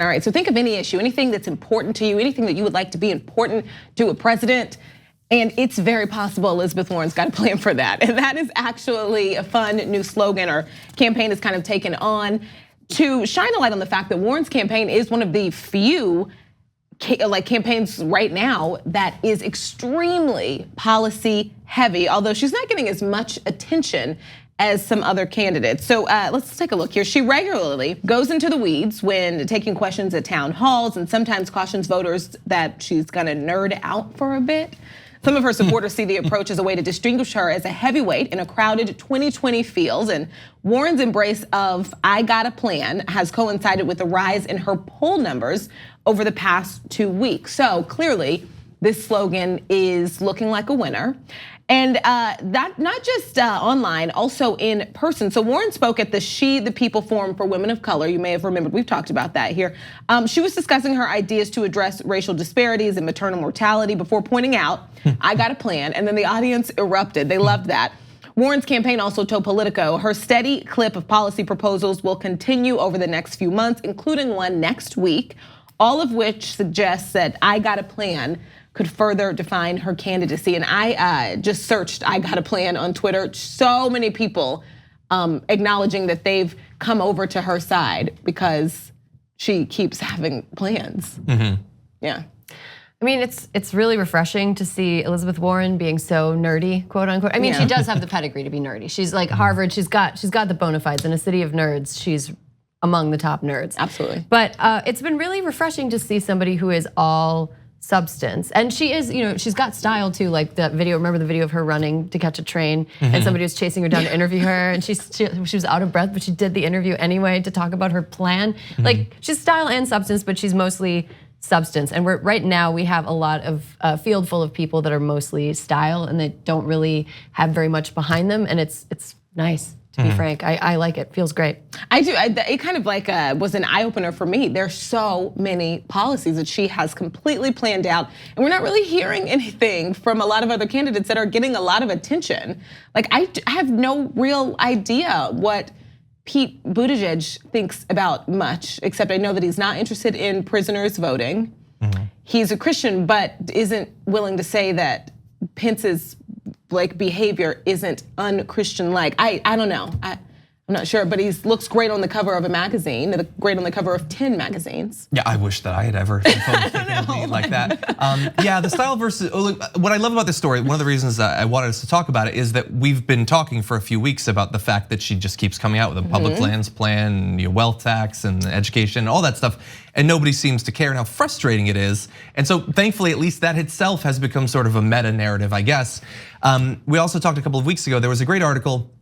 All right, so think of any issue, anything that's important to you, anything that you would like to be important to a president. And it's very possible Elizabeth Warren's got a plan for that. And that is actually a fun new slogan or campaign that's kind of taken on to shine a light on the fact that Warren's campaign is one of the few campaigns right now that is extremely policy heavy, although she's not getting as much attention as some other candidates. So let's take a look here. She regularly goes into the weeds when taking questions at town halls and sometimes cautions voters that she's gonna nerd out for a bit. Some of her supporters see the approach as a way to distinguish her as a heavyweight in a crowded 2020 field. And Warren's embrace of "I got a plan" has coincided with a rise in her poll numbers over the past 2 weeks. So clearly, this slogan is looking like a winner. And that not just online, also in person. So Warren spoke at the She the People Forum for Women of Color. You may have remembered, we've talked about that here. She was discussing her ideas to address racial disparities and maternal mortality before pointing out, "I got a plan," and then the audience erupted. They loved that. Warren's campaign also told Politico her steady clip of policy proposals will continue over the next few months, including one next week, all of which suggests that "I got a plan" could further define her candidacy. And I just searched "I got a plan" on Twitter. So many people acknowledging that they've come over to her side because she keeps having plans. Yeah. I mean, it's really refreshing to see Elizabeth Warren being so nerdy, quote unquote. I mean, she does have the pedigree to be nerdy. She's like Harvard. She's got the bona fides. In a city of nerds, she's among the top nerds. Absolutely. But it's been really refreshing to see somebody who is all substance. And she is, she's got style too, like that video, remember the video of her running to catch a train and somebody was chasing her down to interview her and she was out of breath, but she did the interview anyway to talk about her plan. Like she's style and substance, but she's mostly substance. And right now we have a lot of a field full of people that are mostly style and they don't really have very much behind them. And it's nice. To be frank, I like it. Feels great. I do. It kind of like was an eye opener for me. There's so many policies that she has completely planned out, and we're not really hearing anything from a lot of other candidates that are getting a lot of attention. Like I have no real idea what Pete Buttigieg thinks about much, except I know that he's not interested in prisoners voting. He's a Christian, but isn't willing to say that Pence's behavior isn't un-Christian-like. I don't know. I'm not sure, but he looks great on the cover of a magazine, great on the cover of 10 magazines. Yeah, I wish that I had ever seen like that. Yeah, the style versus, what I love about this story, one of the reasons that I wanted us to talk about it is that we've been talking for a few weeks about the fact that she just keeps coming out with a public lands plan, wealth tax and education, all that stuff, and nobody seems to care and how frustrating it is. And so thankfully, at least that itself has become sort of a meta narrative, I guess. We also talked a couple of weeks ago, there was a great article,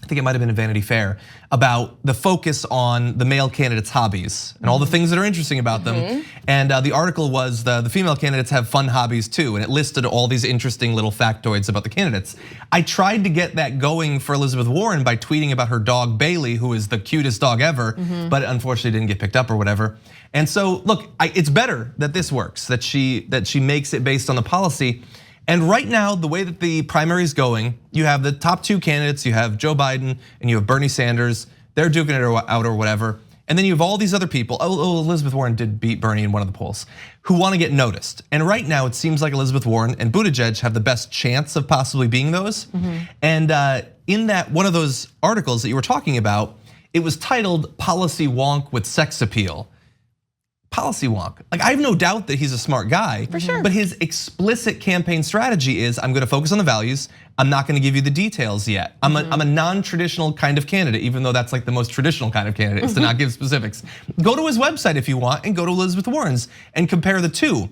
I think it might have been in Vanity Fair, about the focus on the male candidates' hobbies and all the things that are interesting about them. And the article was the female candidates have fun hobbies too, and it listed all these interesting little factoids about the candidates. I tried to get that going for Elizabeth Warren by tweeting about her dog Bailey, who is the cutest dog ever, but unfortunately didn't get picked up or whatever. And so look, it's better that this works, that she makes it based on the policy. And right now, the way that the primary is going, you have the top two candidates, you have Joe Biden and you have Bernie Sanders. They're duking it out or whatever. And then you have all these other people, Elizabeth Warren did beat Bernie in one of the polls, who want to get noticed. And right now, it seems like Elizabeth Warren and Buttigieg have the best chance of possibly being those. And in that one of those articles that you were talking about, it was titled "Policy Wonk with Sex Appeal." Policy wonk. Like I have no doubt that he's a smart guy, for sure. But his explicit campaign strategy is I'm gonna focus on the values. I'm not gonna give you the details yet. I'm a non-traditional kind of candidate, even though that's like the most traditional kind of candidate is to not give specifics. Go to his website if you want and go to Elizabeth Warren's and compare the two.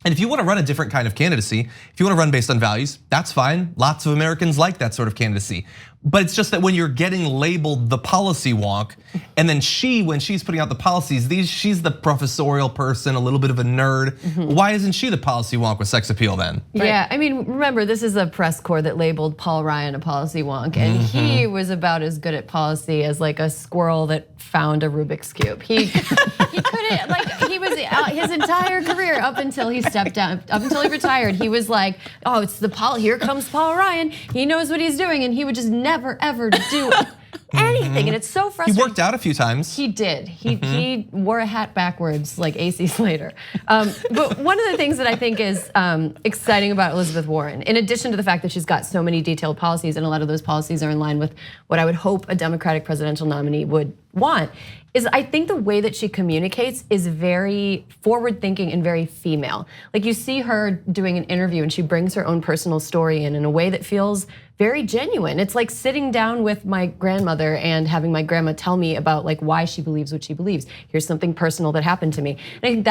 And if you want to run a different kind of candidacy, if you want to run based on values, that's fine. Lots of Americans like that sort of candidacy. But it's just that when you're getting labeled the policy wonk, and then when she's putting out the policies, she's the professorial person, a little bit of a nerd. Why isn't she the policy wonk with sex appeal then? Yeah, I mean, remember, this is a press corps that labeled Paul Ryan a policy wonk, and he was about as good at policy as like a squirrel that found a Rubik's Cube. He couldn't, like, he was, his entire career up until he stepped down, up until he retired, he was like, oh, here comes Paul Ryan. He knows what he's doing, and he would just never, ever do anything, and it's so frustrating. He worked out a few times. He did. He wore a hat backwards like AC Slater. But one of the things that I think is exciting about Elizabeth Warren, in addition to the fact that she's got so many detailed policies, and a lot of those policies are in line with what I would hope a Democratic presidential nominee would want, is I think the way that she communicates is very forward-thinking and very female. Like you see her doing an interview and she brings her own personal story in a way that feels very genuine. It's like sitting down with my grandmother and having my grandma tell me about like why she believes what she believes. Here's something personal that happened to me. And I think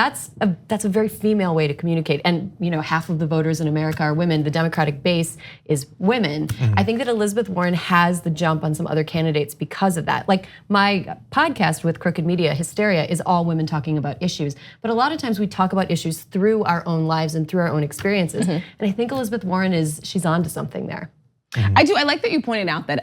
that's a very female way to communicate. And half of the voters in America are women. The Democratic base is women. I think that Elizabeth Warren has the jump on some other candidates because of that. Like my podcast with Crooked Media, Hysteria, is all women talking about issues. But a lot of times we talk about issues through our own lives and through our own experiences. And I think Elizabeth Warren she's onto something there. I do. I like that you pointed out that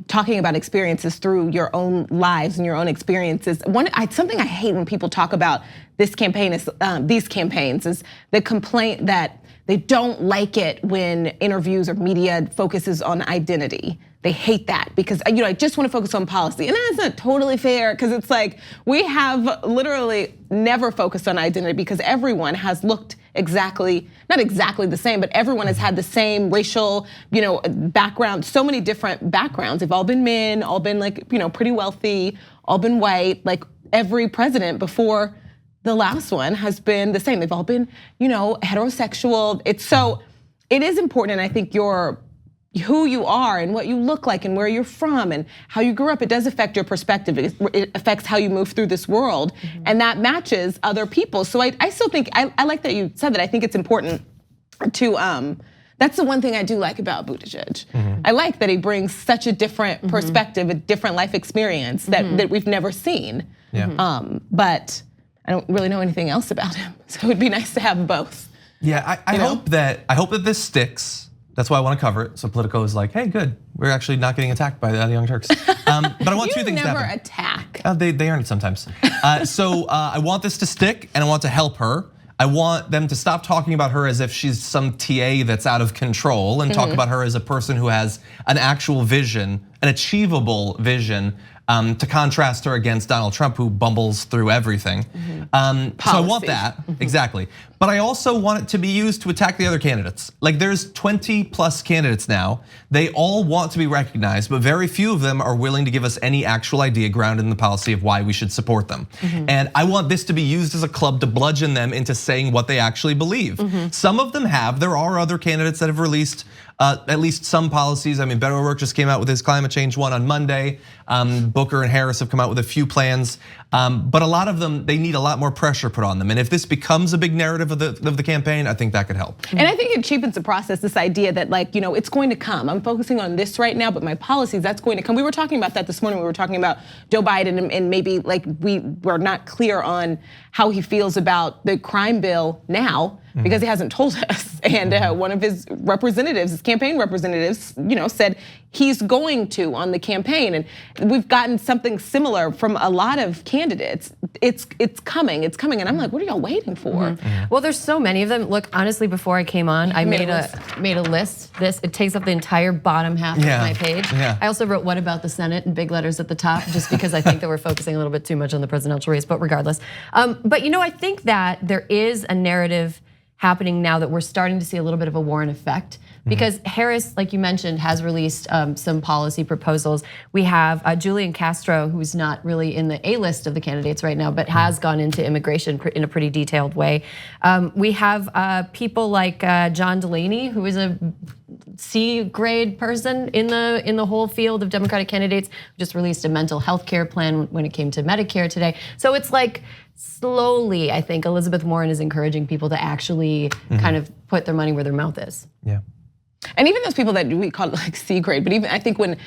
talking about experiences through your own lives and your own experiences. Something I hate when people talk about this campaign is these campaigns is the complaint that they don't like it when interviews or media focuses on identity. They hate that because I just want to focus on policy, and that's not totally fair because it's like we have literally never focused on identity because everyone has looked not exactly the same, but everyone has had the same racial, background. So many different backgrounds. They've all been men, all been like pretty wealthy, all been white. Like every president before the last one has been the same. They've all been heterosexual. It is important, and I think who you are and what you look like and where you're from and how you grew up, it does affect your perspective. It affects how you move through this world, and that matches other people. So I still think, I like that you said that. I think it's important to, that's the one thing I do like about Buttigieg. I like that he brings such a different perspective, a different life experience that we've never seen. Yeah. But I don't really know anything else about him. So it would be nice to have both. Yeah, I hope that this sticks. That's why I want to cover it. So Politico is like, hey, good. We're actually not getting attacked by the Young Turks. But I want two things to happen. You never attack. They earn it sometimes. So I want this to stick, and I want to help her. I want them to stop talking about her as if she's some TA that's out of control, and talk about her as a person who has an actual vision, an achievable vision, to contrast her against Donald Trump, who bumbles through everything. So I want that, exactly. But I also want it to be used to attack the other candidates. Like there's 20 plus candidates now. They all want to be recognized, but very few of them are willing to give us any actual idea grounded in the policy of why we should support them. And I want this to be used as a club to bludgeon them into saying what they actually believe. Some of them have. There are other candidates that have released at least some policies. I mean, Beto O'Rourke just came out with his climate change one on Monday. Booker and Harris have come out with a few plans. But a lot of them, they need a lot more pressure put on them. And if this becomes a big narrative of the campaign, I think that could help. And I think it cheapens the process, this idea that it's going to come. I'm focusing on this right now, but my policies, that's going to come. We were talking about that this morning. We were talking about Joe Biden and maybe we were not clear on how he feels about the crime bill now because he hasn't told us. And one of his representatives, his campaign representatives, said he's going to on the campaign. And we've gotten something similar from a lot of candidates. It's coming. And I'm like, what are y'all waiting for? Well, there's so many of them. Look, honestly, before I came on, I made a list. It takes up the entire bottom half of my page. I also wrote "What about the Senate" in big letters at the top, just because I think that we're focusing a little bit too much on the presidential race. But regardless, but I think that there is a narrative happening now that we're starting to see a little bit of a Warren effect. Because Harris, like you mentioned, has released some policy proposals. We have Julian Castro, who's not really in the A list of the candidates right now, but has gone into immigration in a pretty detailed way. We have people like John Delaney, who is a C grade person in the whole field of Democratic candidates, who just released a mental health care plan when it came to Medicare today. So it's like slowly, I think Elizabeth Warren is encouraging people to actually kind of put their money where their mouth is. Yeah. And even those people that we call like C grade, but even I think when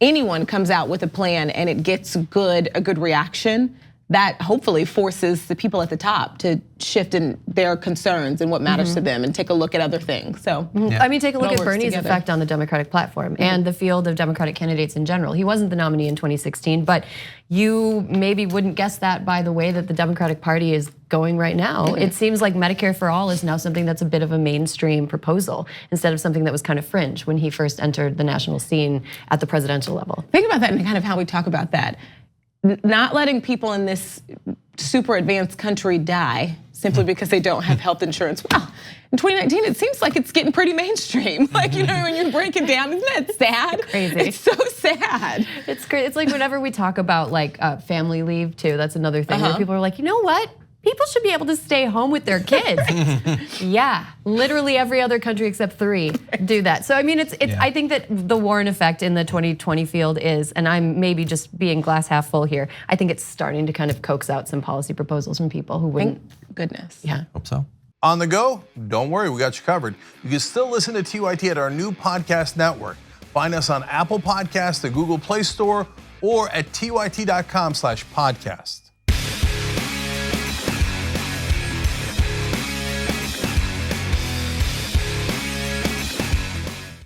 anyone comes out with a plan and it gets a good reaction, that hopefully forces the people at the top to shift in their concerns and what matters to them and take a look at other things. So I mean, take a look all at works Bernie's together. effect on the Democratic platform and the field of Democratic candidates in general. He wasn't the nominee in 2016, but you maybe wouldn't guess that by the way that the Democratic Party is going right now. It seems like Medicare for all is now something that's a bit of a mainstream proposal instead of something that was kind of fringe when he first entered the national scene at the presidential level. Think about that and kind of how we talk about that. Not letting people in this super advanced country die simply because they don't have health insurance. Well, in 2019, it seems like it's getting pretty mainstream. Like, you know, when you break it down, isn't that sad? Crazy. It's so sad. It's great. It's like whenever we talk about like family leave too, that's another thing where people are like, you know what? People should be able to stay home with their kids. Yeah, literally every other country except 3 do that. So I mean, I think that the Warren effect in the 2020 field is, and I'm maybe just being glass half full here, I think it's starting to kind of coax out some policy proposals from people who wouldn't. Thank goodness. Yeah. Hope so. On the go? Don't worry, we got you covered. You can still listen to TYT at our new podcast network. Find us on Apple Podcasts, the Google Play Store, or at tyt.com/podcast.